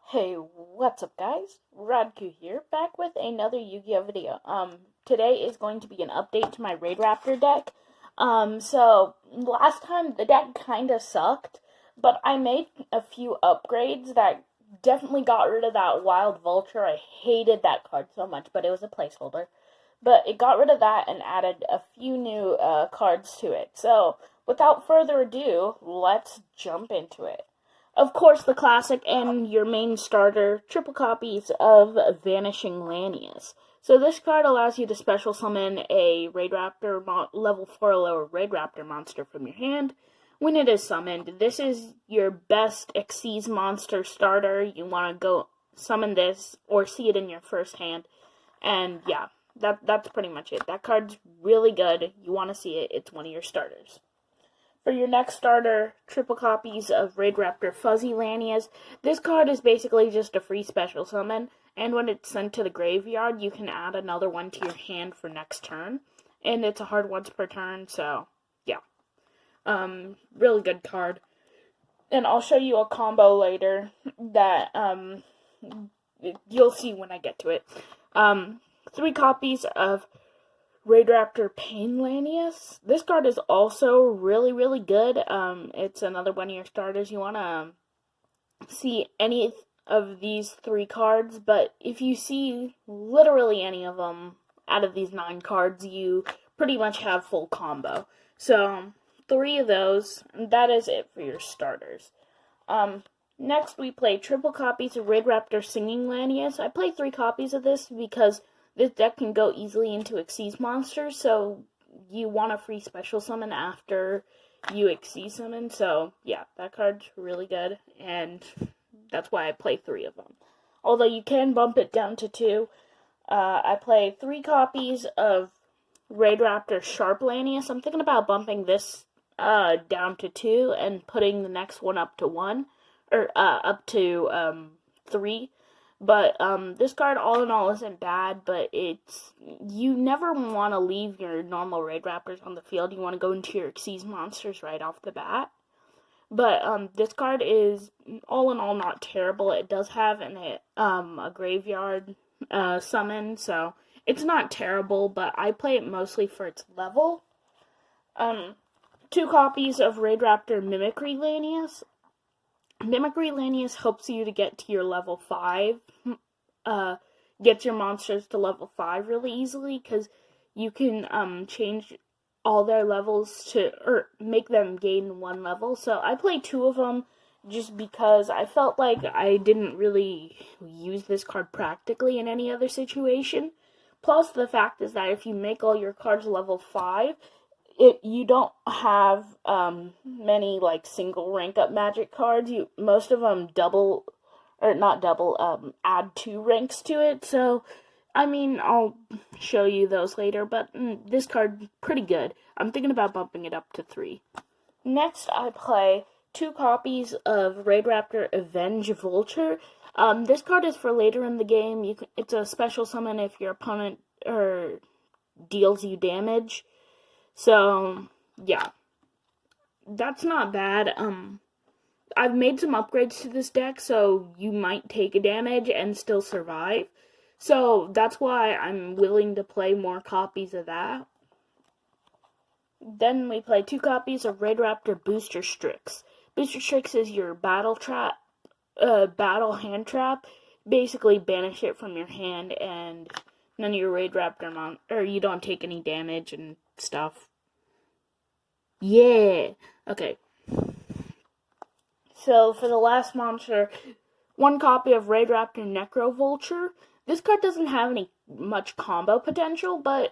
Hey, what's up guys? Radku here, back with another Yu-Gi-Oh video. Today is going to be an update to my Raidraptor deck. So last time the deck kinda sucked, but I made a few upgrades that definitely got rid of that Wild Vulture. I hated that card so much, but it was a placeholder. But it got rid of that and added a few new cards to it. So without further ado, let's jump into it. Of course, the classic and your main starter, triple copies of Vanishing Lanius. So this card allows you to special summon a Raidraptor level 4 or lower Raidraptor monster from your hand. When it is summoned, this is your best Xyz monster starter. You want to go summon this or see it in your first hand. And yeah, that's pretty much it. That card's really good. You want to see it. It's one of your starters. For your next starter, triple copies of Raidraptor Fuzzy Lanius. This card is basically just a free special summon, and when it's sent to the graveyard, you can add another one to your hand for next turn. And it's a hard once per turn, so yeah. Really good card. And I'll show you a combo later that you'll see when I get to it. 3 copies of Raidraptor Pain Lanius. This card is also really good. It's another one of your starters. You want to see any of these 3 cards, but if you see literally any of them out of these 9 cards, you pretty much have full combo. So 3 of those, and that is it for your starters. Next we play triple copies of Raidraptor Singing Lanius. I play 3 copies of this because this deck can go easily into Xyz monsters, so you want a free special summon after you Xyz summon. So yeah, that card's really good, and that's why I play 3 of them. Although you can bump it down to 2. I play 3 copies of Raidraptor Sharp Lanius. I'm thinking about bumping this down to 2 and putting the next one up to 1, or up to 3. But this card, all in all, isn't bad, but you never want to leave your normal Raidraptors on the field. You want to go into your Xyz monsters right off the bat. But this card is, all in all, not terrible. It does have a graveyard summon, so it's not terrible, but I play it mostly for its level. 2 copies of Raidraptor Mimicry Lanius. Mimicry Lanius helps you to get to your level 5, get your monsters to level 5 really easily, because you can change all their levels or make them gain 1 level. So I play 2 of them just because I felt like I didn't really use this card practically in any other situation. Plus, the fact is that if you make all your cards level 5, you don't have many like single rank up magic cards. Most of them add 2 ranks to it. So I mean, I'll show you those later, but this card pretty good. I'm thinking about bumping it up to 3. Next, I play 2 copies of Raidraptor Avenge Vulture. This card is for later in the game. It's a special summon if your opponent deals you damage. So, yeah, that's not bad. I've made some upgrades to this deck, so you might take a damage and still survive. So, that's why I'm willing to play more copies of that. Then we play 2 copies of Raidraptor Booster Strix. Booster Strix is your battle hand trap. Basically, banish it from your hand, and none of your Raidraptor you don't take any damage and stuff. Yeah. Okay. So for the last monster, 1 copy of Raidraptor Necro Vulture. This card doesn't have much combo potential, but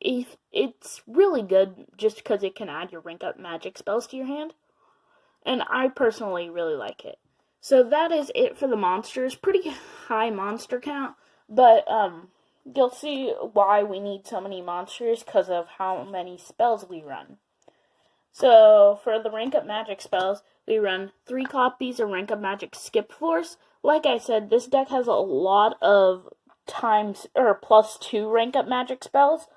it's really good just because it can add your rank up magic spells to your hand. And I personally really like it. So that is it for the monsters. Pretty high monster count, but you'll see why we need so many monsters because of how many spells we run. So for the rank up magic spells, we run 3 copies of rank up magic Skip Force. Like I said, this deck has a lot of +2 rank up magic spells.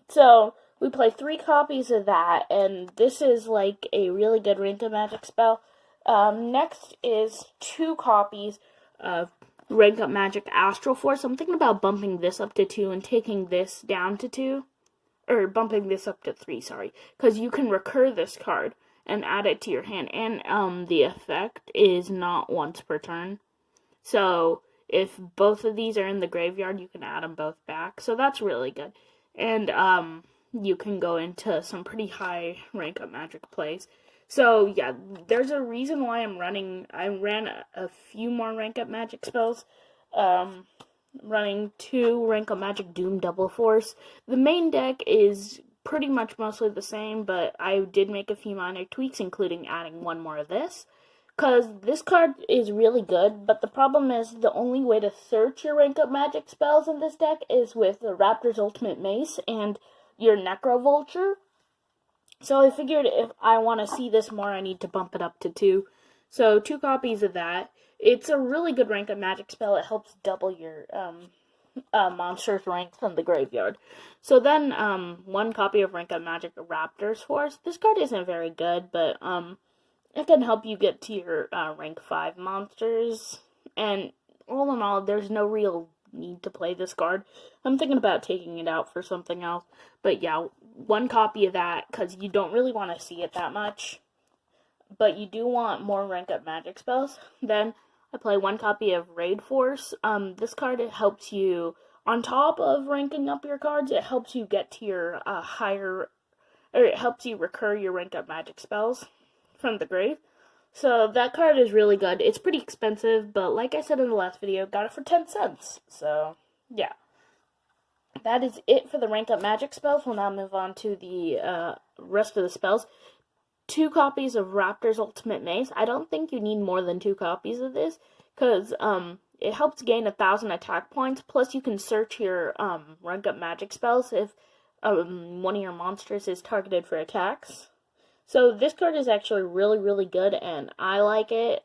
So we play 3 copies of that, and this is like a really good rank up magic spell. Next is 2 copies Rank Up Magic Astral Force. I'm thinking about bumping this up to 2 and taking this down to 2. Or bumping this up to 3, sorry. Because you can recur this card and add it to your hand. And the effect is not once per turn. So if both of these are in the graveyard, you can add them both back. So that's really good. And you can go into some pretty high Rank Up Magic plays. So yeah, there's a reason why I ran a few more Rank Up Magic spells. Running 2 Rank Up Magic Doom Double Force. The main deck is pretty much mostly the same, but I did make a few minor tweaks, including adding one more of this. Because this card is really good, but the problem is the only way to search your Rank Up Magic spells in this deck is with the Raptor's Ultimate Mace and your Necro Vulture. So I figured if I want to see this more, I need to bump it up to 2. So 2 copies of that. It's a really good Rank Up Magic spell. It helps double your monster's rank from the graveyard. So then 1 copy of Rank Up Magic Raptor's Force. This card isn't very good, but it can help you get to your rank 5 monsters. And all in all, there's no real need to play this card. I'm thinking about taking it out for something else. But yeah, 1 copy of that, because you don't really want to see it that much. But you do want more Rank Up Magic spells. Then I play 1 copy of Raid Force. This card, it helps you, on top of ranking up your cards, it helps you get to your it helps you recur your Rank Up Magic spells from the grave. So that card is really good. It's pretty expensive, but like I said in the last video, got it for 10 cents. So, yeah. That is it for the Rank Up Magic spells. We'll now move on to the rest of the spells. 2 copies of Raptor's Ultimate Mace. I don't think you need more than 2 copies of this, because it helps gain 1,000 attack points, plus you can search your Rank Up Magic spells if one of your monsters is targeted for attacks. So this card is actually really, really good, and I like it,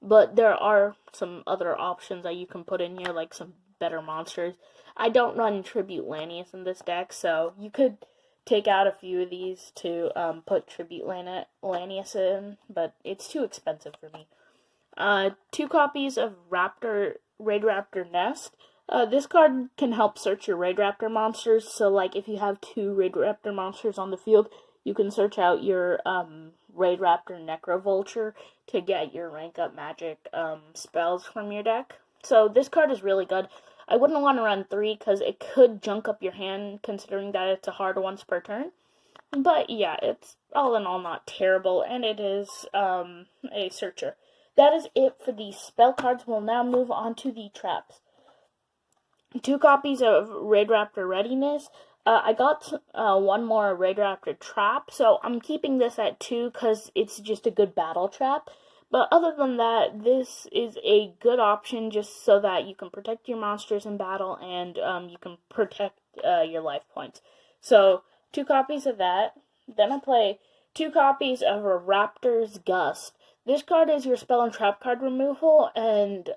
but there are some other options that you can put in here, like some better monsters. I don't run Tribute Lanius in this deck, so you could take out a few of these to put Tribute Lanius in, but it's too expensive for me. 2 copies of Raidraptor Nest. This card can help search your Raidraptor monsters, so like if you have 2 Raidraptor monsters on the field, you can search out your Raidraptor Necro Vulture to get your Rank Up Magic spells from your deck. So this card is really good. I wouldn't want to run 3 because it could junk up your hand, considering that it's a hard once per turn. But yeah, it's all in all not terrible, and it is a searcher. That is it for the spell cards. We'll now move on to the traps. 2 copies of Raidraptor Readiness. I got 1 more Raidraptor Trap, so I'm keeping this at 2 because it's just a good battle trap. But other than that, this is a good option just so that you can protect your monsters in battle and you can protect your life points. So, 2 copies of that. Then I play 2 copies of a Raptor's Gust. This card is your spell and trap card removal, and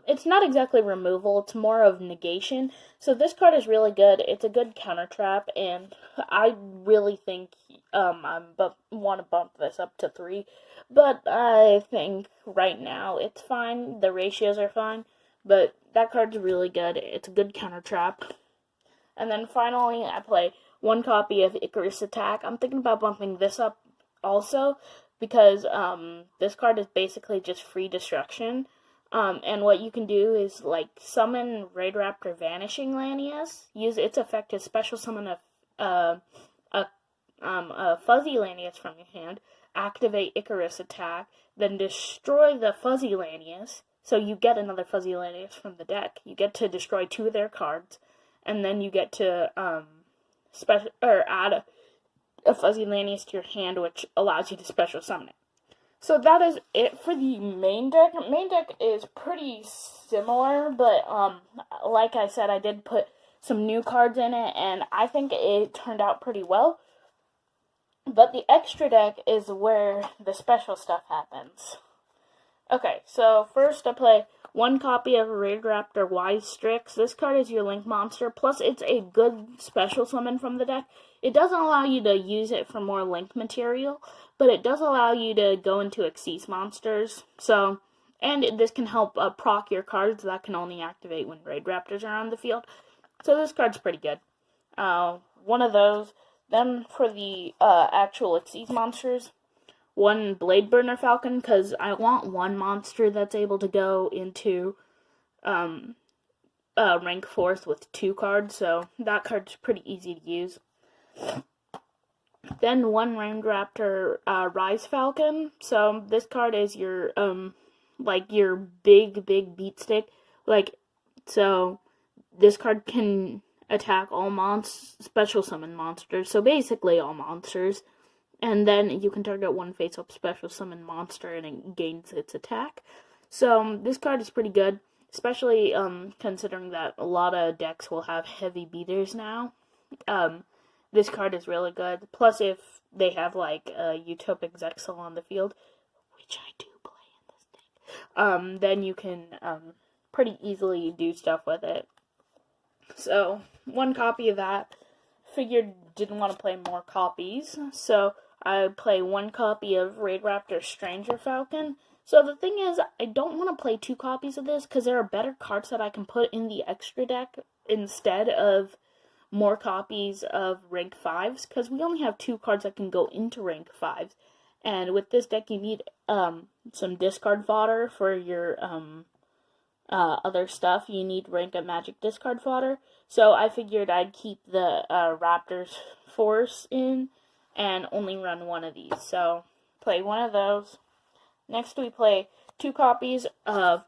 it's not exactly removal, it's more of negation. So this card is really good. It's a good counter trap, and I really think I want to bump this up to 3. But I think right now it's fine. The ratios are fine. But that card's really good. It's a good counter trap. And then finally, I play 1 copy of Icarus Attack. I'm thinking about bumping this up also, because this card is basically just free destruction. And what you can do is, like, summon Raidraptor Vanishing Lanius, use its effect to special summon a Fuzzy Lanius from your hand, activate Icarus Attack, then destroy the Fuzzy Lanius, so you get another Fuzzy Lanius from the deck. You get to destroy 2 of their cards, and then you get to add a Fuzzy Lanius to your hand, which allows you to special summon it. So that is it for the main deck. Main deck is pretty similar, but like I said, I did put some new cards in it, and I think it turned out pretty well. But the extra deck is where the special stuff happens. Okay, so first I play 1 copy of Raidraptor Wise Strix. This card is your Link monster, plus it's a good special summon from the deck. It doesn't allow you to use it for more Link material, but it does allow you to go into Xyz monsters. So, And this can help proc your cards that can only activate when Raidraptors are on the field. So this card's pretty good. One of those. Then for the actual Xyz monsters, one Blade Burner Falcon, because I want one monster that's able to go into rank 4th with 2 cards, so that card's pretty easy to use. Then one Raidraptor Rise Falcon. So this card is your like your big beat stick. So this card can attack all special summon monsters. So basically all monsters. And then you can target one face-up special summon monster and it gains its attack. So this card is pretty good, especially considering that a lot of decks will have heavy beaters now. This card is really good. Plus, if they have like a Utopic Zexal on the field, which I do play in this deck, then you can pretty easily do stuff with it. So, one copy of that. Figured didn't want to play more copies, so I play one copy of Raidraptor Stranger Falcon. So the thing is, I don't want to play 2 copies of this because there are better cards that I can put in the extra deck instead of more copies of rank 5s, because we only have 2 cards that can go into rank 5s. And with this deck, you need some discard fodder for your other stuff. You need rank up magic discard fodder. So I figured I'd keep the Raptors Force in and only run one of these. So play one of those. Next we play 2 copies of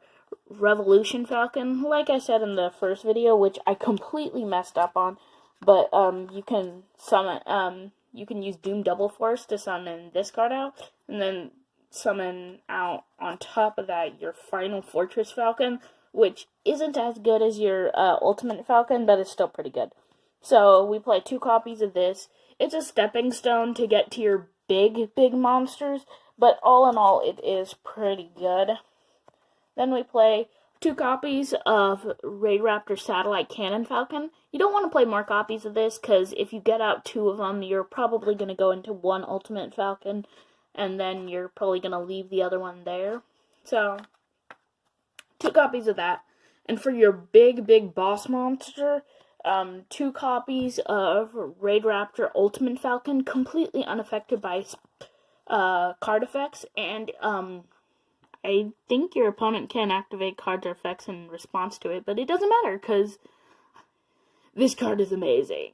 Revolution Falcon. Like I said in the first video, which I completely messed up on, but you can summon you can use Doom Double Force to summon this card out, and then summon out on top of that your Final Fortress Falcon, which isn't as good as your Ultimate Falcon, but it's still pretty good. So we play 2 copies of this. It's a stepping stone to get to your big monsters, but all in all, it is pretty good. Then we play 2 copies of Raidraptor Satellite Cannon Falcon. You don't want to play more copies of this, because if you get out 2 of them, you're probably going to go into one Ultimate Falcon, and then you're probably going to leave the other one there. So 2 copies of that. And for your big boss monster, 2 copies of Raidraptor Ultimate Falcon, completely unaffected by card effects, and I think your opponent can activate cards or effects in response to it, but it doesn't matter, because this card is amazing.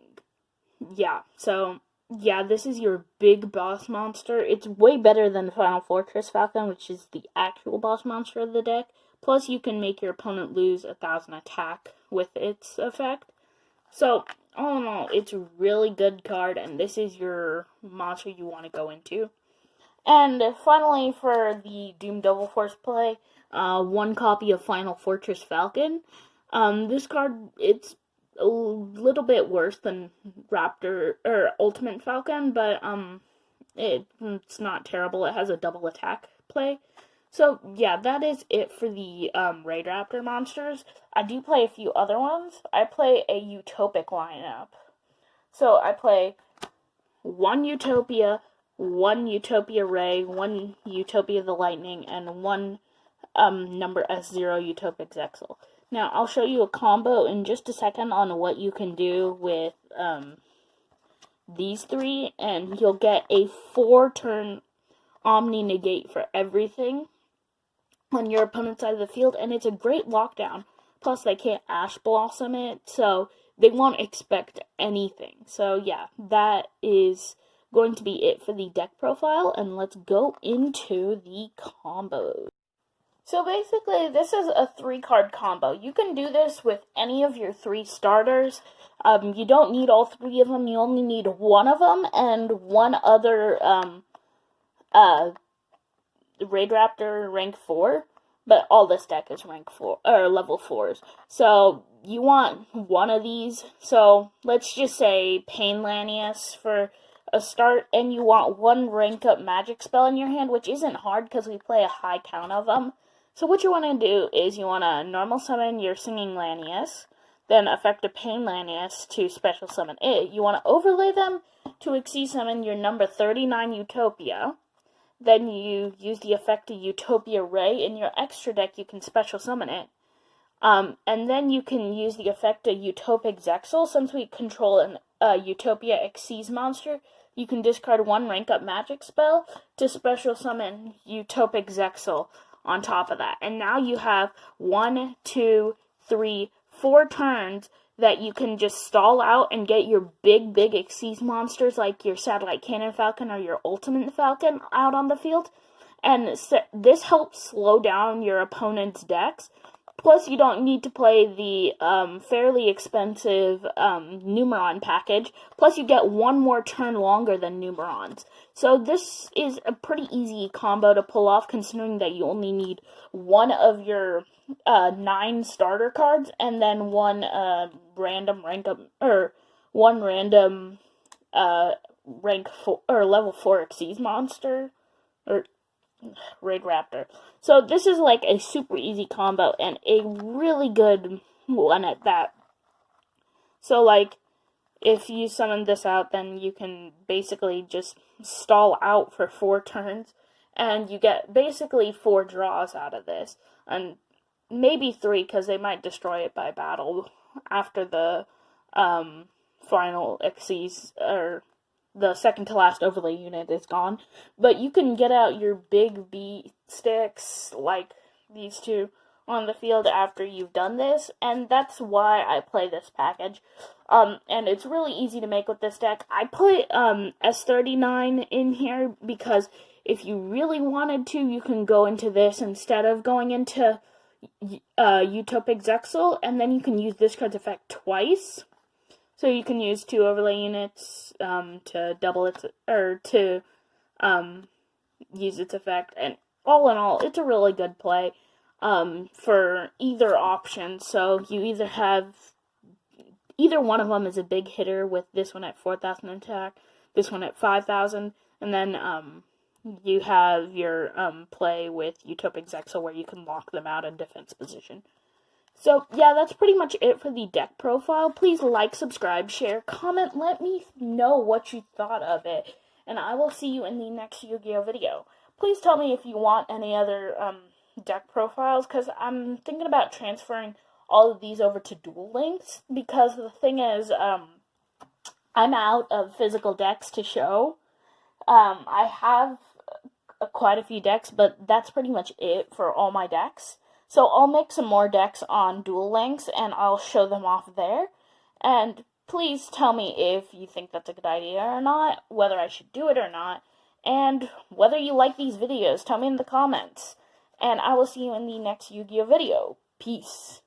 Yeah, so, yeah, this is your big boss monster. It's way better than Final Fortress Falcon, which is the actual boss monster of the deck. Plus, you can make your opponent lose 1,000 attack with its effect. So, all in all, it's a really good card, and this is your monster you want to go into. And finally, for the Doom Double Force play, 1 copy of Final Fortress Falcon. This card, it's a little bit worse than Ultimate Falcon, but it's not terrible. It has a double attack play. So yeah, that is it for the Raidraptor monsters. I do play a few other ones. I play a Utopic lineup. So I play 1 Utopia, 1 Utopia Ray, 1 Utopia the Lightning, and 1 number S0 Utopic Zexal. Now, I'll show you a combo in just a second on what you can do with these 3, and you'll get a 4-turn Omni Negate for everything on your opponent's side of the field, and it's a great lockdown. Plus, they can't Ash Blossom it, so they won't expect anything. So, yeah, that is going to be it for the deck profile, and let's go into the combos. So basically, this is a 3-card combo. You can do this with any of your 3 starters. You don't need all 3 of them. You only need 1 of them and 1 other Raidraptor rank 4. But all this deck is rank 4 or level 4s. So you want 1 of these. So let's just say Pain Lanius for a start, and you want 1 rank up magic spell in your hand, which isn't hard because we play a high count of them. So what you want to do is you want to normal summon your Singing Lanius, then affect a Pain Lanius to special summon it. You want to overlay them to Xyz summon your number 39 Utopia, then you use the effect of Utopia Ray. In your extra deck, you can special summon it. And then you can use the effect of Utopic Zexal. Since we control an Utopia Xyz monster, you can discard 1 rank up magic spell to special summon Utopic Zexal on top of that. And now you have 1, 2, 3, 4 turns that you can just stall out and get your big Xyz monsters like your Satellite Cannon Falcon or your Ultimate Falcon out on the field. And this helps slow down your opponent's decks. Plus, you don't need to play the fairly expensive Numeron package. Plus, you get 1 more turn longer than Numerons. So this is a pretty easy combo to pull off, considering that you only need 1 of your 9 starter cards, and then 1 random rank up, or 1 random rank 4 or level 4 Xyz monster, or Raidraptor. So this is like a super easy combo and a really good one at that. So like, if you summon this out, then you can basically just stall out for 4 turns, and you get basically 4 draws out of this, and maybe 3, because they might destroy it by battle after the final Xyz, or the second to last overlay unit is gone. But you can get out your big B sticks like these 2 on the field after you've done this, and that's why I play this package. And it's really easy to make with this deck. I put S39 in here because if you really wanted to, you can go into this instead of going into Utopic Zexal, and then you can use this card's effect twice. So you can use 2 overlay units to double its, or to use its effect. And all in all, it's a really good play for either option. So you either have, either one of them is a big hitter with this one at 4,000 attack, this one at 5,000, and then you have your play with Utopic Zexal where you can lock them out in defense position. So, yeah, that's pretty much it for the deck profile. Please like, subscribe, share, comment, let me know what you thought of it, and I will see you in the next Yu-Gi-Oh! Video. Please tell me if you want any other deck profiles, because I'm thinking about transferring all of these over to Duel Links, because the thing is, I'm out of physical decks to show. I have quite a few decks, but that's pretty much it for all my decks. So I'll make some more decks on Duel Links, and I'll show them off there. And please tell me if you think that's a good idea or not, whether I should do it or not, and whether you like these videos. Tell me in the comments. And I will see you in the next Yu-Gi-Oh! Video. Peace.